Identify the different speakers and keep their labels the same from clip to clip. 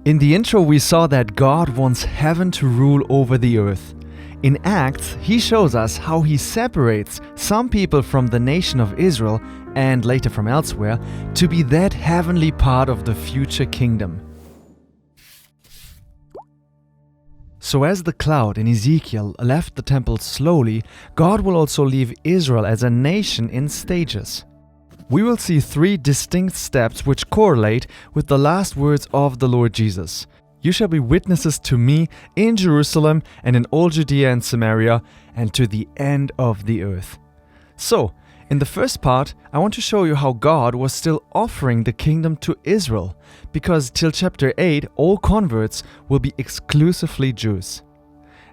Speaker 1: In the intro, we saw that God wants heaven to rule over the earth. In Acts, he shows us how he separates some people from the nation of Israel and later from elsewhere to be that heavenly part of the future kingdom. So as the cloud in Ezekiel left the temple slowly, God will also leave Israel as a nation in stages. We will see three distinct steps which correlate with the last words of the Lord Jesus. You shall be witnesses to me in Jerusalem and in all Judea and Samaria and to the end of the earth. So, in the first part, I want to show you how God was still offering the kingdom to Israel, because till chapter 8, all converts will be exclusively Jews.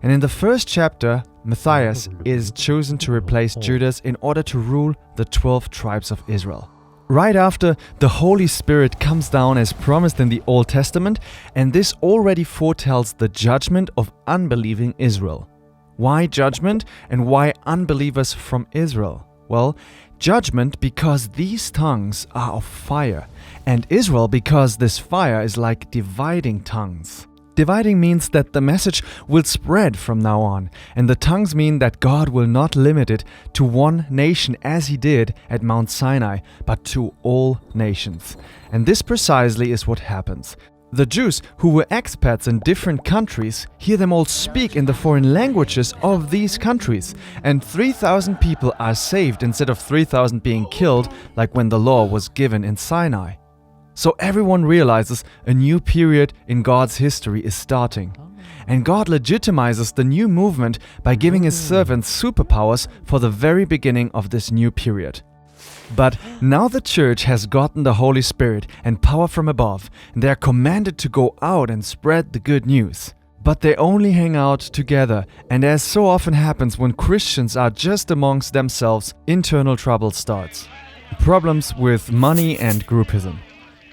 Speaker 1: And in the first chapter, Matthias is chosen to replace Judas in order to rule the 12 tribes of Israel. Right after, the Holy Spirit comes down as promised in the Old Testament, and this already foretells the judgment of unbelieving Israel. Why judgment and why unbelievers from Israel? Well, judgment because these tongues are of fire, and Israel because this fire is like dividing tongues. Dividing means that the message will spread from now on, and the tongues mean that God will not limit it to one nation as he did at Mount Sinai, but to all nations. And this precisely is what happens. The Jews who were expats in different countries hear them all speak in the foreign languages of these countries, and 3,000 people are saved instead of 3,000 being killed like when the law was given in Sinai. So everyone realizes a new period in God's history is starting. And God legitimizes the new movement by giving his servants superpowers for the very beginning of this new period. But now the church has gotten the Holy Spirit and power from above, and they are commanded to go out and spread the good news. But they only hang out together, and as so often happens when Christians are just amongst themselves, internal trouble starts. Problems with money and groupism.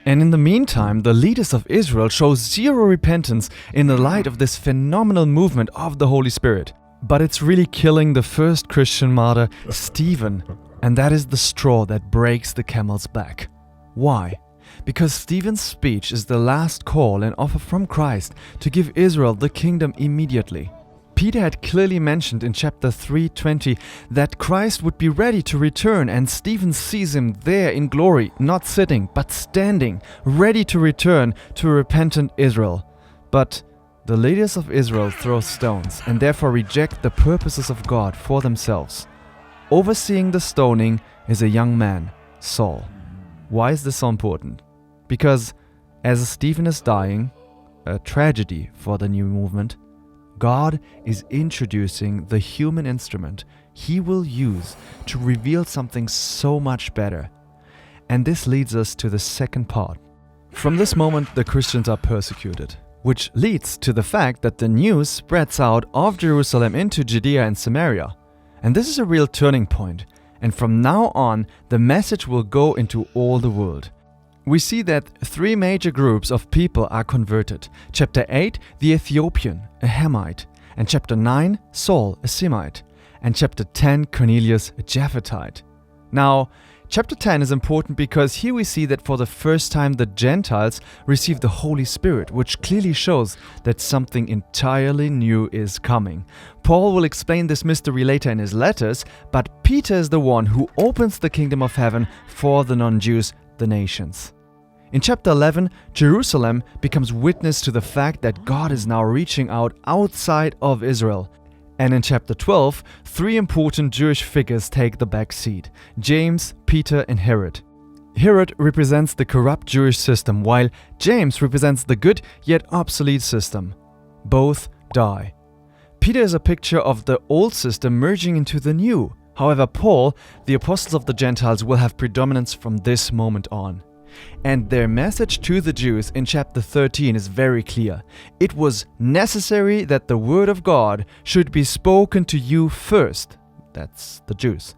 Speaker 1: And in the meantime, the leaders of Israel show zero repentance in the light of this phenomenal movement of the Holy Spirit. But it's really killing the first Christian martyr, Stephen, and that is the straw that breaks the camel's back. Why? Because Stephen's speech is the last call and offer from Christ to give Israel the kingdom immediately. Peter had clearly mentioned in chapter 3:20 that Christ would be ready to return, and Stephen sees him there in glory, not sitting, but standing, ready to return to repentant Israel. But the leaders of Israel throw stones and therefore reject the purposes of God for themselves. Overseeing the stoning is a young man, Saul. Why is this so important? Because as Stephen is dying, a tragedy for the new movement, God is introducing the human instrument he will use to reveal something so much better. And this leads us to the second part. From this moment, the Christians are persecuted, which leads to the fact that the news spreads out of Jerusalem into Judea and Samaria. And this is a real turning point. And from now on, the message will go into all the world. We see that three major groups of people are converted. Chapter 8, the Ethiopian, a Hamite. And chapter 9, Saul, a Semite. And chapter 10, Cornelius, a Japhetite. Now, chapter 10 is important because here we see that for the first time the Gentiles receive the Holy Spirit, which clearly shows that something entirely new is coming. Paul will explain this mystery later in his letters, but Peter is the one who opens the kingdom of heaven for the non-Jews, the nations. In chapter 11, Jerusalem becomes witness to the fact that God is now reaching out outside of Israel. And in chapter 12, three important Jewish figures take the back seat: James, Peter, and Herod. Herod represents the corrupt Jewish system, while James represents the good yet obsolete system. Both die. Peter is a picture of the old system merging into the new. However, Paul, the apostle of the Gentiles, will have predominance from this moment on. And their message to the Jews in chapter 13 is very clear. It was necessary that the word of God should be spoken to you first. That's the Jews.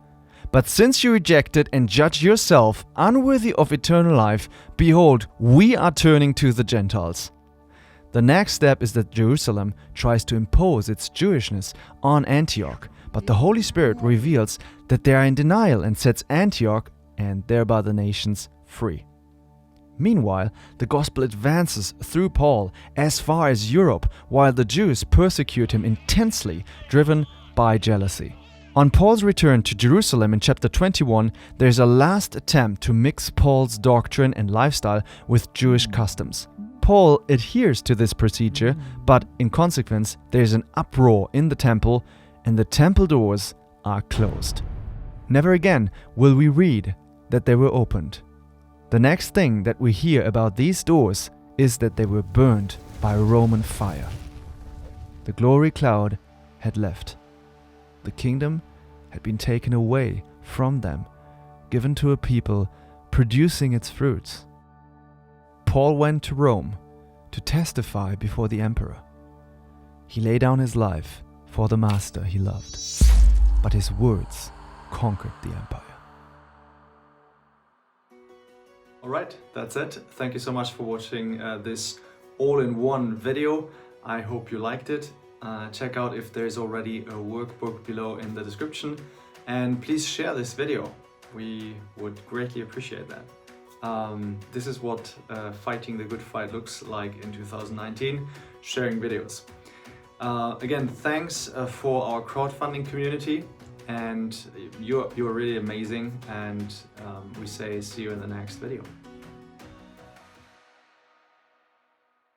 Speaker 1: But since you rejected and judge yourself unworthy of eternal life, behold, we are turning to the Gentiles. The next step is that Jerusalem tries to impose its Jewishness on Antioch, but the Holy Spirit reveals that they are in denial and sets Antioch, and thereby the nations, free. Meanwhile, the gospel advances through Paul as far as Europe, while the Jews persecute him intensely, driven by jealousy. On Paul's return to Jerusalem in chapter 21, there's a last attempt to mix Paul's doctrine and lifestyle with Jewish customs. Paul adheres to this procedure, but in consequence, there's an uproar in the temple, and the temple doors are closed. Never again will we read that they were opened. The next thing that we hear about these doors is that they were burned by Roman fire. The glory cloud had left. The kingdom had been taken away from them, given to a people producing its fruits. Paul went to Rome to testify before the emperor. He laid down his life for the master he loved, but his words conquered the empire. Alright, that's it. Thank you so much for watching this all-in-one video. I hope you liked it. Check out if there's already a workbook below in the description, and please share this video. We would greatly appreciate that. This is what fighting the good fight looks like in 2019, sharing videos. Again, thanks for our crowdfunding community, and you're really amazing, and we say see you in the next video.